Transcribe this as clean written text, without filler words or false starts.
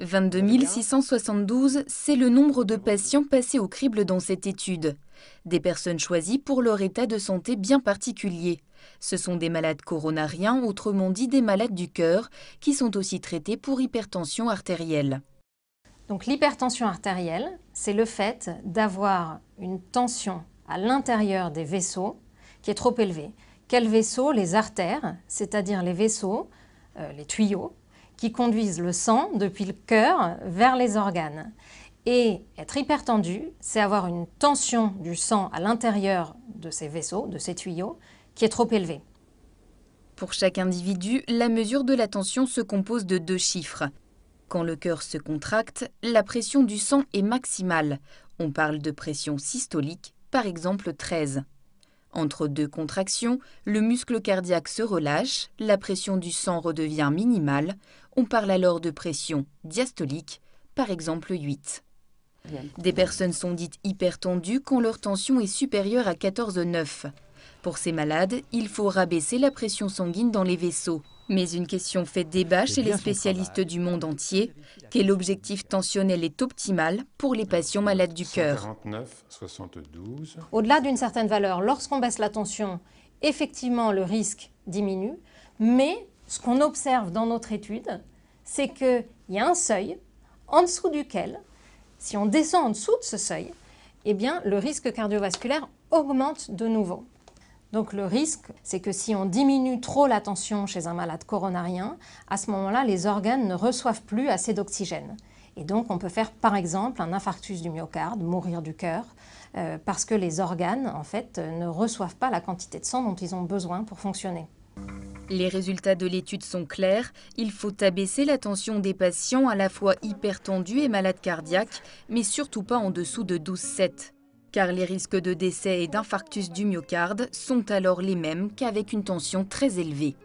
22 672, c'est le nombre de patients passés au crible dans cette étude. Des personnes choisies pour leur état de santé bien particulier. Ce sont des malades coronariens, autrement dit des malades du cœur, qui sont aussi traités pour hypertension artérielle. Donc l'hypertension artérielle, c'est le fait d'avoir une tension à l'intérieur des vaisseaux qui est trop élevée. Quels vaisseaux? Les artères, c'est-à-dire les vaisseaux, les tuyaux, qui conduisent le sang depuis le cœur vers les organes. Et être hypertendu, c'est avoir une tension du sang à l'intérieur de ces vaisseaux, de ces tuyaux, qui est trop élevée. Pour chaque individu, la mesure de la tension se compose de 2 chiffres. Quand le cœur se contracte, la pression du sang est maximale. On parle de pression systolique, par exemple 13. Entre 2 contractions, le muscle cardiaque se relâche, la pression du sang redevient minimale. On parle alors de pression diastolique, par exemple 8. Des personnes sont dites hypertendues quand leur tension est supérieure à 14,9. Pour ces malades, il faut rabaisser la pression sanguine dans les vaisseaux. Mais une question fait débat chez les spécialistes du monde entier. Quel objectif tensionnel est optimal pour les patients malades du cœur? 149,72. Au-delà d'une certaine valeur, lorsqu'on baisse la tension, effectivement le risque diminue. Mais ce qu'on observe dans notre étude, c'est qu'il y a un seuil en dessous duquel, si on descend en dessous de ce seuil, eh bien, le risque cardiovasculaire augmente de nouveau. Donc le risque, c'est que si on diminue trop la tension chez un malade coronarien, à ce moment-là, les organes ne reçoivent plus assez d'oxygène. Et donc on peut faire par exemple un infarctus du myocarde, mourir du cœur, parce que les organes en fait ne reçoivent pas la quantité de sang dont ils ont besoin pour fonctionner. Les résultats de l'étude sont clairs. Il faut abaisser la tension des patients à la fois hypertendus et malades cardiaques, mais surtout pas en dessous de 12,7. Car les risques de décès et d'infarctus du myocarde sont alors les mêmes qu'avec une tension très élevée.